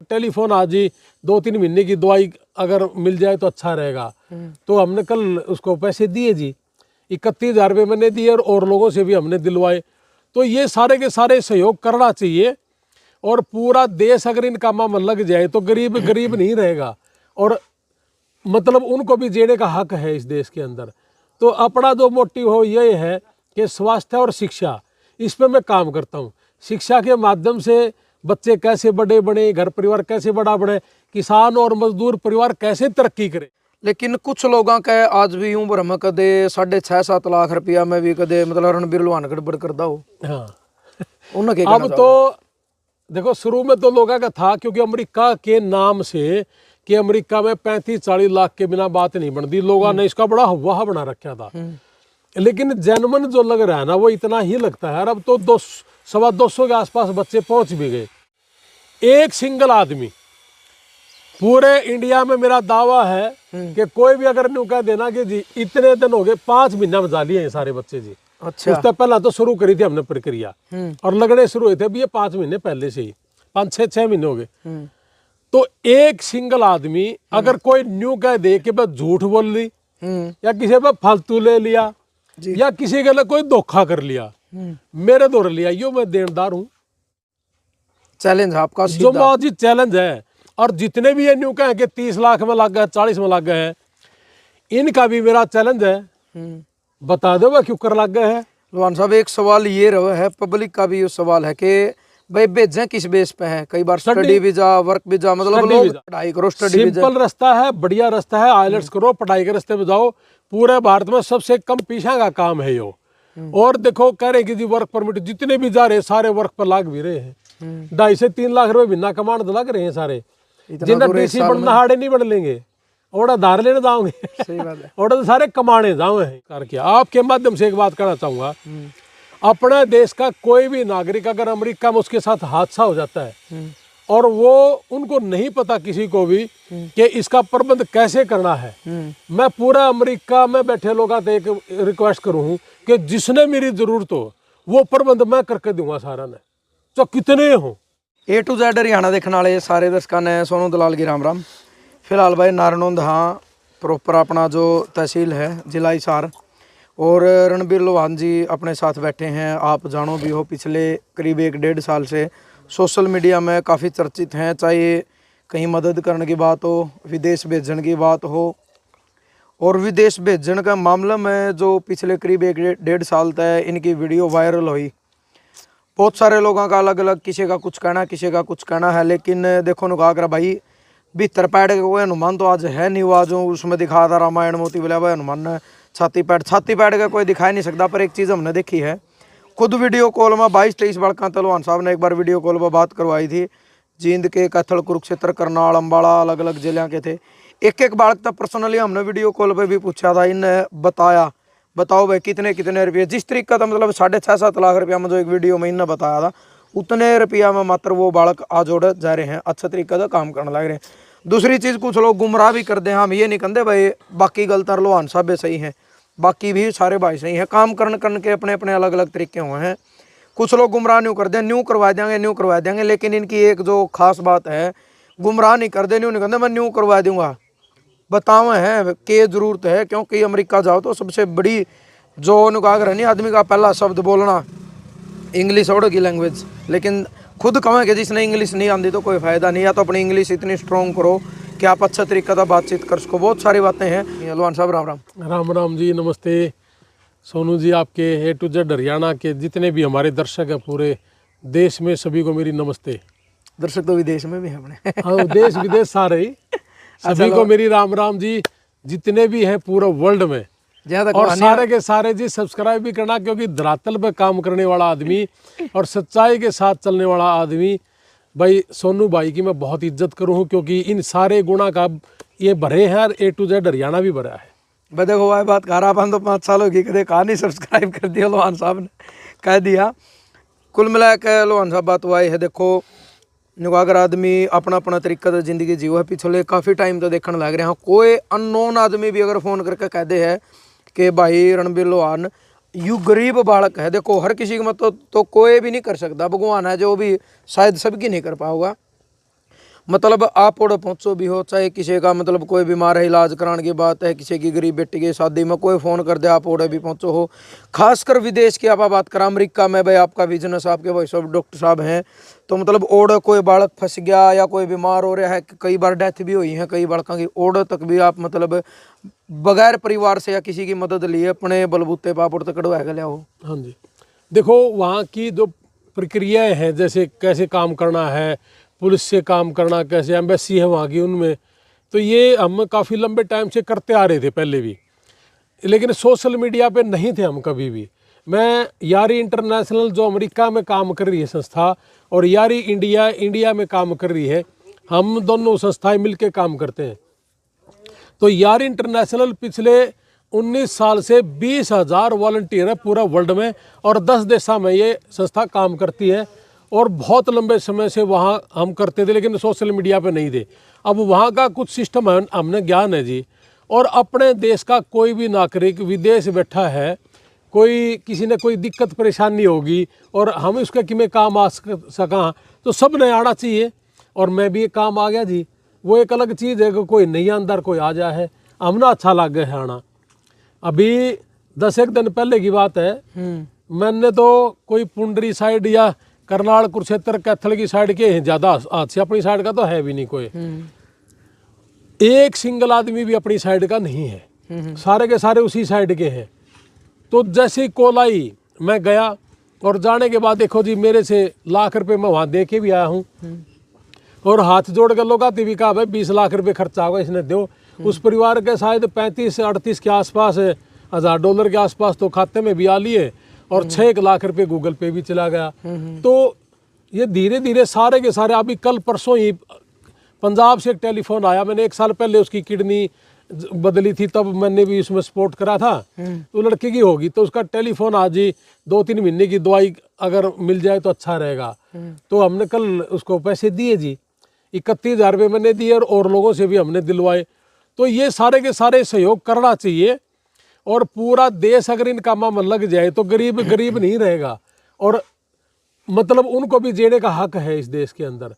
Telephone आज ही 2-3 महीने की दवाई अगर मिल जाए तो अच्छा रहेगा। तो हमने कल उसको पैसे दिए जी, 31,000 रुपये मैंने दिए और लोगों से भी हमने दिलवाए। तो ये सारे के सारे सहयोग करना चाहिए और पूरा देश अगर इन कामों में लग जाए तो गरीब गरीब नहीं रहेगा और मतलब उनको भी जीने का हक है इस देश के अंदर। तो अपना जो मोटिव हो ये है कि स्वास्थ्य और शिक्षा, इस पे मैं काम करता हूँ। शिक्षा के माध्यम से बच्चे कैसे बड़े बने, घर परिवार कैसे बड़ा बने, किसान और मजदूर परिवार कैसे तरक्की करे। लेकिन कुछ लोगों का आज भी यूं भ्रम कदे 6.5-7 लाख रुपया में भी कदे मतलब रणबीर लोहान गड़बड़ करदा हो। हाँ उन्हें अब तो देखो शुरू में तो लोगों का था क्योंकि अमेरिका के नाम से कि अमेरिका में 35-40 लाख के बिना बात नहीं बनती, लोगों ने इसका बड़ा हवा बना रखा था। लेकिन जनमन जो लग रहा है ना वो इतना ही लगता है। अब तो 200-225 के आसपास बच्चे पहुंच भी गए। एक सिंगल आदमी पूरे इंडिया में, मेरा दावा है कि कोई भी अगर न्यू कह देना कि जी इतने दिन हो गए, 5 महीना बजा लिए हैं सारे बच्चे जी। अच्छा, उससे पहला तो शुरू करी थी हमने प्रक्रिया और लगने शुरू हुए थे अभी ये 5 महीने पहले से ही, 5-6 महीने हो गए। तो एक सिंगल आदमी अगर कोई न्यू कह दे कि बस झूठ बोल ली या किसी पे फालतू ले लिया या किसी के लिए कोई धोखा कर लिया, मेरे दौर लिया, यो मैं देनदार हूं। चैलेंज आपका जो मौजी चैलेंज है। और जितने भी ये न्यू कहें कि 30 लाख में लग गए, 40 में लग गए हैं, इनका भी मेरा चैलेंज है, बता दो वह क्यों कर लग गए हैं। लोहान साहब एक सवाल ये रहा है, पब्लिक का भी ये सवाल है कि भाई भेजें किस बेस पे है। कई बार स्टडी वीजा, वर्क वीजा, मतलब लोग पढ़ाई करो, स्टडी वीजा सिंपल रास्ता है, बढ़िया रास्ता है, आइलेट्स करो, पढ़ाई के रास्ते पे जाओ। पूरे भारत में सबसे कम पीछा का काम है यो। और देखो कह रहे कि जी वर्क परमिट जितने भी जा रहे सारे वर्क पर लाग भी रहे हैं। 2.5 से 3 लाख रुपए बिना कमांड तो लग रहे हैं सारे। जिन्हें डीसी बनना हाड़े नहीं बन लेंगे और धार लेने जाओगे। सही बात है। और तो सारे कमाने जाओ हैं करके। आपके माध्यम से एक बात कहना चाहूंगा, अपने देश का कोई भी नागरिक अगर अमेरिका में उसके साथ हादसा हो जाता है और वो उनको नहीं पता किसी को भी कि इसका प्रबंध कैसे करना है, मैं पूरा अमेरिका में बैठे लोगों से एक रिक्वेस्ट करूँ कि जिसने मेरी जरूरत हो वो प्रबंध मैं करके दूंगा सारा ने, तो कितने हो। A to Z हरियाणा देखने वाले सारे दर्शकों ने सोनू दलाल की राम राम। फिलहाल भाई नारनौंद हाँ प्रॉपर अपना जो तहसील है जिला हिसार, और रणबीर लोहान जी अपने साथ बैठे हैं। आप जानो भी हो पिछले करीब 1-1.5 साल से सोशल मीडिया में काफ़ी चर्चित हैं, चाहे कहीं मदद करने की बात हो, विदेश भेजने की बात हो। और विदेश भेजने का मामला में जो पिछले करीब 1-1.5 साल तक इनकी वीडियो वायरल हुई, बहुत सारे लोगों का अलग अलग, किसी का कुछ कहना, किसी का कुछ कहना है। लेकिन देखो नुका कर भाई 72 पैड का कोई हनुमान तो आज है नहीं, वो जो उसमें दिखाया था रामायण मोती बोला भाई हनुमान ने छाती पैड का कोई दिखा नहीं सकता। पर एक चीज़ हमने देखी है, खुद वीडियो कॉल में 22-23 बालका लोहान साहब ने एक बार वीडियो कॉल पर बात करवाई थी। जींद के, कैथल, कुरुक्षेत्र, करनाल, अम्बाड़ा, अलग अलग जिलों के थे। एक बालक तक पर्सनली हमने वीडियो कॉल पर भी पूछा था, इनने बताया बताओ भाई कितने कितने रुपये, जिस तरीके का मतलब 6.5-7 लाख रुपया में जो एक वीडियो में इनने बताया था, उतने रुपया में मात्र वो बालक आज जोड़ जा रहे हैं, अच्छा तरीके से काम करने लग रहे हैं। दूसरी चीज़ कुछ लोग गुमराह भी करते हैं, हम ये नहीं कहते भाई बाकी गलत और लोहान साहब सही हैं, बाकी भी सारे भाई सही हैं, काम करने के अपने अपने अलग अलग तरीके हुए हैं। कुछ लोग गुमराह न्यू कर दें, न्यू करवा देंगे, लेकिन इनकी एक जो खास बात है, गुमराह नहीं कर दे, न्यू नहीं कहते मैं न्यू करवा दूंगा, बताओ है कि जरूरत है। क्योंकि अमेरिका जाओ तो सबसे बड़ी जो उनका नहीं आदमी का पहला शब्द बोलना इंग्लिश और की लैंग्वेज, लेकिन खुद कहें कि जिसने इंग्लिश नहीं आती तो कोई फ़ायदा नहीं। या तो अपनी इंग्लिश इतनी स्ट्रॉन्ग करो कि आप अच्छा तरीका से बातचीत कर सको। बहुत सारी बातें हैं। लोहान साहब राम राम। राम राम जी, नमस्ते सोनू जी। आपके A to Z हरियाणा के जितने भी हमारे दर्शक हैं पूरे देश में, सभी को मेरी नमस्ते। दर्शक तो विदेश में भी हैं अपने। हाँ, देश विदेश सारे ही सभी को मेरी राम राम जी, जितने भी हैं पूरा वर्ल्ड में। और सारे के सारे जी सब्सक्राइब भी करना, क्योंकि धरातल पे काम करने वाला आदमी और सच्चाई के साथ चलने वाला आदमी भाई सोनू भाई की मैं बहुत इज्जत करूँ, क्योंकि इन सारे गुणा का ये भरे हैं और A to Z हरियाणा भी भरा है। भाई देखो भाई बात कह रहा अपन तो 5 साल होगी कदे कहा नहीं सब्सक्राइब कर दिया, लोहान साहब ने कह दिया। कुल मिला के लोहान साहब बात हुआ है, देखो अगर आदमी अपना अपना तरीका से जिंदगी जीव है, पिछले काफ़ी टाइम तो देखने लग रहे हैं। कोई अननोन आदमी भी अगर फ़ोन करके कह दे है कि भाई रणबीर लोहान यू गरीब बालक है, देखो हर किसी की मत तो कोई भी नहीं कर सकता, भगवान है जो भी शायद सबकी नहीं कर पाओगा। मतलब आप और पहुंचो भी हो, चाहे किसी का मतलब कोई बीमार है, इलाज कराने की बात है, किसी की गरीब बेटी की शादी में कोई फोन कर दे, आप और भी पहुंचो हो। खासकर विदेश की आप बात करें, अमेरिका में भाई आपका बिजनेस, आपके भाई सब डॉक्टर साहब हैं, तो मतलब और कोई बालक फंस गया या कोई बीमार हो रहा है, कई बार डेथ भी हुई है कई बालकों की, और तक भी आप मतलब बगैर परिवार से या किसी की मदद लिए अपने बलबूते पापड़ तक कढ़वा के ले आओ। हाँ जी, देखो वहाँ की जो प्रक्रियाएं हैं, जैसे कैसे काम करना है, पुलिस से काम करना कैसे, एम्बेसी है वहाँ की, उनमें तो ये हम काफ़ी लंबे टाइम से करते आ रहे थे पहले भी, लेकिन सोशल मीडिया पे नहीं थे हम कभी भी। मैं यारी इंटरनेशनल जो अमेरिका में काम कर रही है संस्था, और यारी इंडिया में काम कर रही है, हम दोनों संस्थाएं मिलकर काम करते हैं। तो यारी इंटरनेशनल पिछले 19 साल से 20,000 वॉलंटियर है पूरा वर्ल्ड में, और 10 देशों में ये संस्था काम करती है, और बहुत लंबे समय से वहाँ हम करते थे, लेकिन सोशल मीडिया पे नहीं थे। अब वहाँ का कुछ सिस्टम है, हमने ज्ञान है जी, और अपने देश का कोई भी नागरिक विदेश बैठा है, कोई किसी ने कोई दिक्कत परेशानी होगी और हम उसका कि में काम आ सका, तो सब ने आना चाहिए, और मैं भी काम आ गया जी। वो एक अलग चीज़ है कि कोई नहीं अंदर कोई आ जाए है, हमना अच्छा लग गया है आना। अभी 10 एक दिन पहले की बात है, मैंने तो कोई पुंडरी साइड या करनाल कुरुक्षेत्र कैथल की साइड के हैं ज़्यादा, हाथ से अपनी साइड का तो है भी नहीं कोई, एक सिंगल आदमी भी अपनी साइड का नहीं है, सारे के सारे उसी साइड के हैं। तो जैसे ही कॉल आई मैं गया, और जाने के बाद देखो जी मेरे से लाख रुपए मैं वहाँ दे के भी आया हूँ, और हाथ जोड़ के लोग आते भी कहा भाई 20 लाख रुपए खर्चा होगा इसने दो। उस परिवार के शायद 35 से 38 के आसपास $1,000 डॉलर के आसपास तो खाते में भी आ लिए, और 6 लाख रुपए गूगल पे भी चला गया। तो ये धीरे धीरे सारे के सारे, अभी कल परसों ही पंजाब से एक टेलीफोन आया, मैंने 1 साल पहले उसकी किडनी बदली थी, तब मैंने भी उसमें सपोर्ट करा था, तो लड़के की होगी, तो उसका टेलीफोन आज ही 2-3 महीने की दवाई अगर मिल जाए तो अच्छा रहेगा। तो हमने कल उसको पैसे दिए जी, 31,000 रुपये मैंने दिए, और लोगों से भी हमने दिलवाए। तो ये सारे के सारे सहयोग करना चाहिए, और पूरा देश अगर इन कामों में लग जाए तो गरीब गरीब नहीं रहेगा, और मतलब उनको भी जीने का हक है इस देश के अंदर।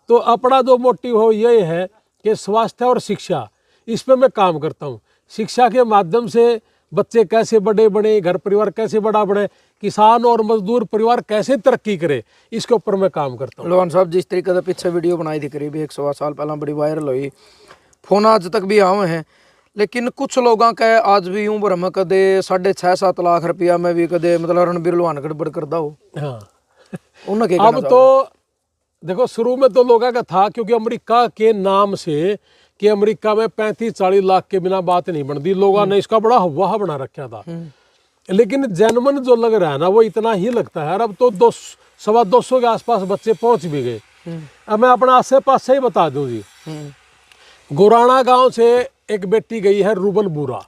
तो अपना जो मोटिव हो ये है कि स्वास्थ्य और शिक्षा, इस पर मैं काम करता हूँ। शिक्षा के माध्यम से बच्चे कैसे बड़े बने, घर परिवार कैसे बड़ा बने, किसान और मजदूर परिवार कैसे तरक्की करे, इसके ऊपर मैं काम करता हूँ। लोहान साहब, जिस तरीके से पीछे वीडियो बनाई थी करीब 100 साल पहला, बड़ी वायरल हुई, फोन आज तक भी आवे हैं, लेकिन कुछ लोगों का आज भी यूं भरम कदे 6.5-7 लाख रुपया में भी कदे मतलब रणबीर लोहान गड़बड़ करता हो। हाँ उन्हें अब तो देखो शुरू में तो लोगों का था, क्योंकि अमेरिका के नाम से कि अमेरिका में 35-40 लाख के बिना बात नहीं बनती, लोगों ने इसका बड़ा हवा बना रखा था। लेकिन जेनवन जो लग रहा है ना, वो इतना ही लगता है। अब तो 200-225 के आसपास बच्चे पहुंच भी गए। अब मैं अपना आसे पास से ही बता दूं जी, गुराना गांव से एक बेटी गई है रूबल बुरा,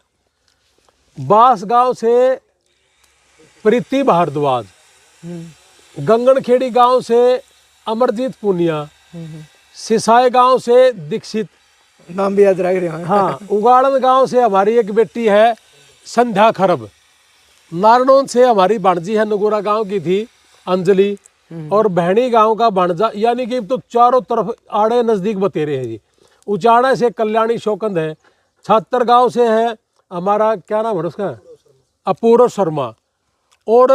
बास गांव से प्रीति भारद्वाज, गंगनखेड़ी गांव से अमरजीत पुनिया, सिसाई गांव से दीक्षित, नाम भी याद रख रहे हैं। हाँ, उगाड़न गांव से हमारी एक बेटी है संध्या खरब, नारनौन से हमारी भाणजी है, नगोरा गांव की थी अंजलि, और बहनी गांव का भाणजा, यानी कि तो चारों तरफ आड़े नजदीक बतेरे हैं जी। उचाड़ा से कल्याणी शोकंद है, छात्र गांव से है हमारा क्या नाम है उसका, अपूर्व शर्मा, और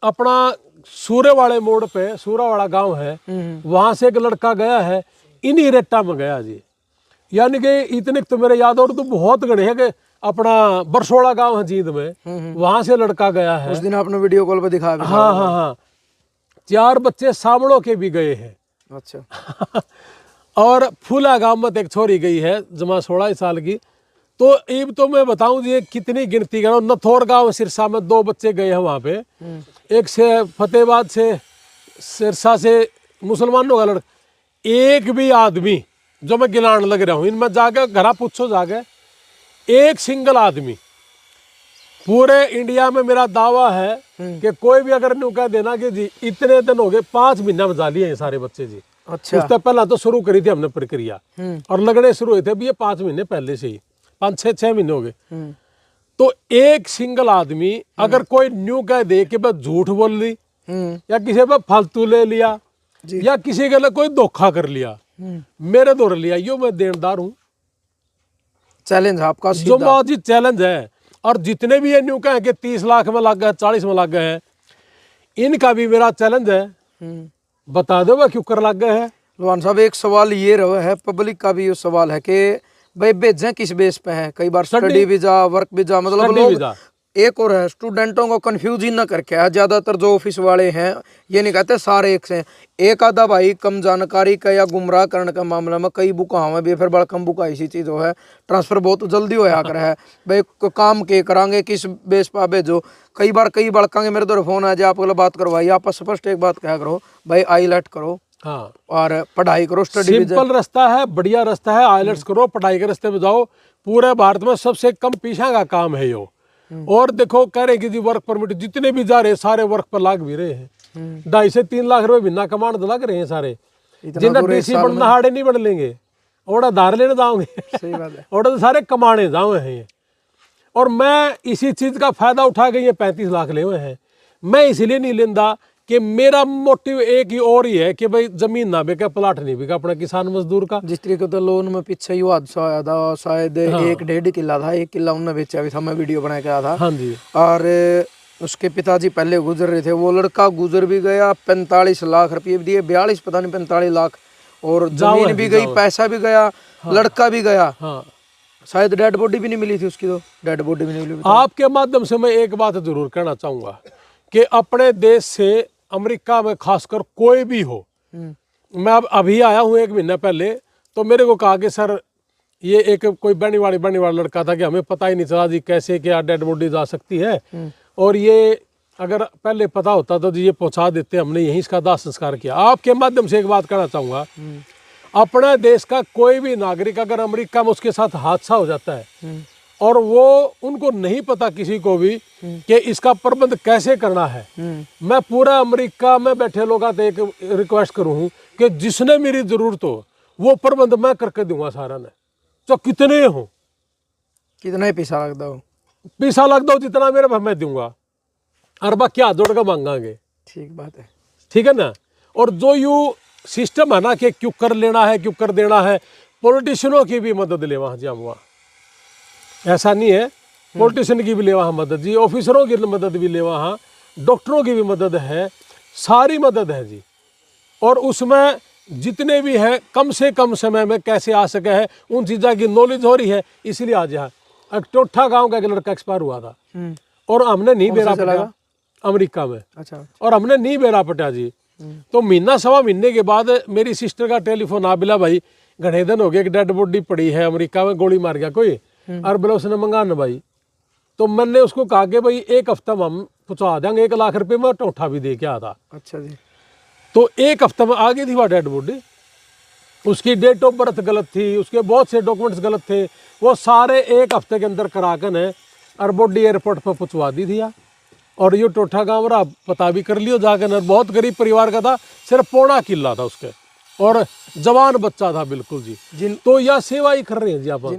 अपना सूर्य वाले मोड़ पे सूरा वाला गांव है, वहां से एक लड़का गया है, इन्हीं रेटा में गया जी। यानी कि इतने तो मेरे याद और तो बहुत गणे हैं कि अपना बरसोड़ा गांव है जींद में, वहां से लड़का गया है। उस दिन आपने वीडियो कॉल पे दिखाया भी था। हाँ हाँ हाँ, 4 बच्चे सामड़ों के भी गए हैं। अच्छा। और फूला गांव में एक छोरी गई है जमा 16 साल की। तो अब तो मैं बताऊं जी कितनी गिनती करो, नथौर गांव सिरसा में 2 बच्चे गए हैं वहां पे, एक से फतेहाबाद से सिरसा से मुसलमानों का लड़का, एक भी आदमी जो मैं गिलान लग रहा हूँ इनमें जाके घरा पूछो जाके, एक सिंगल आदमी पूरे इंडिया में मेरा दावा है कि कोई भी अगर न्यू कह देना कि जी इतने दिन हो गए, 5 महीना में जा लिए ये सारे बच्चे जी। अच्छा। उससे पहला तो शुरू करी थी हमने प्रक्रिया, और लगने शुरू हुए थे भी ये 5 महीने पहले से ही, 5-6 महीने हो गए। तो एक सिंगल आदमी अगर कोई न्यू कह दे कि बस झूठ बोल ली, या किसी पर फालतू ले लिया, या किसी के लिए कोई धोखा कर लिया, मेरे दौर ले आइयो, मैं देनदार हूँ। चैलेंज आपका जो सीधा। जी चैलेंज है। और जितने भी ये न्यू कहें कि 30 लाख में लग गए, 40 में लग गए हैं, इनका भी मेरा चैलेंज है, बता दो वह क्यों कर लग गए हैं। लुहान साहब एक सवाल ये रहा है, पब्लिक का भी ये सवाल है कि भाई भेजें किस बेस पे है, कई बार स्टडी वीजा, वर्क वीजा, मतलब स्टडी लोग वीजा। एक और है, स्टूडेंटों को कंफ्यूज ही ना करके है। ज्यादातर जो ऑफिस वाले हैं ये नहीं कहते सारे एक से हैं। एक आधा भाई कम जानकारी का या गुमराह करने का मामला में कई बुक हमें भी फिर बड़ा कम बुक ऐसी चीज हो है, ट्रांसफर बहुत जल्दी होया कर है भाई, काम के करांगे किस बेस पर भेजो। कई बार कई बड़कांगे मेरे तो फोन आ जाए, आपको बात करवाइए, आप स्पष्ट एक बात कहा करो भाई आईलेट करो, हाँ, और पढ़ाई करो, स्टडी सिंपल रास्ता है, बढ़िया रास्ता है, आइलेट्स करो, पढ़ाई के रास्ते पे जाओ। पूरे भारत में सबसे कम पीछा का काम है यो। और देखो कह रहे कि जी वर्क परमिट जितने भी जा रहे सारे वर्क पर लाग भी रहे हैं, 2.5 से 3 लाख रुपए बिना कमांड तो लग रहे हैं सारे। जिन्हें डीसी बनना हाड़े नहीं बन लेंगे, और धार लेने जाओगे। सही बात है। और तो सारे कमाने जाओ हैं ये। और मैं इसी चीज का फायदा उठा के ये 35 लाख ले हुए हैं। मैं इसलिए नहीं लेंदा कि मेरा मोटिव एक ही और ही है कि भाई जमीन ना बिके, प्लाट नहीं बिका अपना किसान मजदूर का। जिस तरीके तो लोन में पीछे ही हादसा आया था, शायद 1.5 किला था, 1 किला उन्होंने बेचा भी था, मैं वीडियो बना के आया था। हाँ जी। और उसके पिताजी पहले गुजर रहे थे, वो लड़का गुजर भी गया, 45 लाख रुपये भी दिए, 42 पता नहीं 45 लाख, और जमीन भी गई, पैसा भी गया, लड़का भी गया। हाँ, शायद डेड बॉडी भी नहीं मिली थी उसकी, तो डेड बॉडी भी नहीं मिली। आपके माध्यम से मैं एक बात जरूर कहना चाहूंगा कि अपने देश से अमेरिका में खासकर कोई भी हो, मैं अब अभी आया हूँ 1 महीना पहले, तो मेरे को कहा कि सर ये एक कोई बनने वाला लड़का था कि हमें पता ही नहीं चला जी कैसे क्या डेड बॉडी जा सकती है, और ये अगर पहले पता होता तो जी ये पहुंचा देते, हमने यहीं इसका दाह संस्कार किया। आपके माध्यम से एक बात कहना चाहूँगा, अपने देश का कोई भी नागरिक अगर अमेरिका में उसके साथ हादसा हो जाता है और वो उनको नहीं पता किसी को भी कि इसका प्रबंध कैसे करना है, मैं पूरा अमेरिका में बैठे लोगों से एक रिक्वेस्ट करूँ कि जिसने मेरी जरूरत हो वो प्रबंध मैं करके दूंगा सारा ने, तो कितने हो, कितना ही पैसा लगता हो, पैसा लग दो जितना मेरे भाई मैं दूंगा, अरबा क्या जोड़ कर मांगांगे। ठीक बात है, ठीक है ना। और जो यू सिस्टम है ना कि क्यों कर लेना है, क्यों कर देना है, पॉलिटिशियनों की भी मदद ले वहाँ जी, हम वहाँ ऐसा नहीं है, पॉलिटिशियन की भी ले वहाँ मदद जी, ऑफिसरों की मदद भी ले वहाँ, डॉक्टरों की भी मदद है, सारी मदद है जी। और उसमें जितने भी हैं कम से कम समय में कैसे आ सके है उन चीज़ों की नॉलेज हो रही है, इसीलिए आज यहाँ एक टोठा गांव का एक लड़का एक्सपायर हुआ था और हमने नहीं बेरा पटा अमेरिका में। अच्छा। और हमने नहीं बेरा पटा जी, तो महीना सवा महीने के बाद मेरी सिस्टर का टेलीफोन आ, बिला भाई घने दिन हो गए, एक डेड बॉडी पड़ी है अमेरिका में, गोली मार गया कोई, और बोला उसने मंगा न भाई। तो मैंने उसको कहा कि भाई 1 हफ्ता में हम पहुँचा देंगे, 1 लाख रुपये में टोठा भी दे के आया था। अच्छा जी। तो 1 हफ्ता में आ गई थी वह डेड बॉडी, उसकी डेट ऑफ बर्थ गलत थी, उसके बहुत से डॉक्यूमेंट्स गलत थे, वो सारे 1 हफ्ते के अंदर करा कर ने और बॉडी एयरपोर्ट पर पहुँचवा दी थी। और ये टोठा गाँव रहा, पता भी कर लियो जाकर, बहुत गरीब परिवार का था, सिर्फ 1.25 किला था उसके, और जवान बच्चा था बिल्कुल जी। तो यह सेवा ही कर रहे हैं जी आप।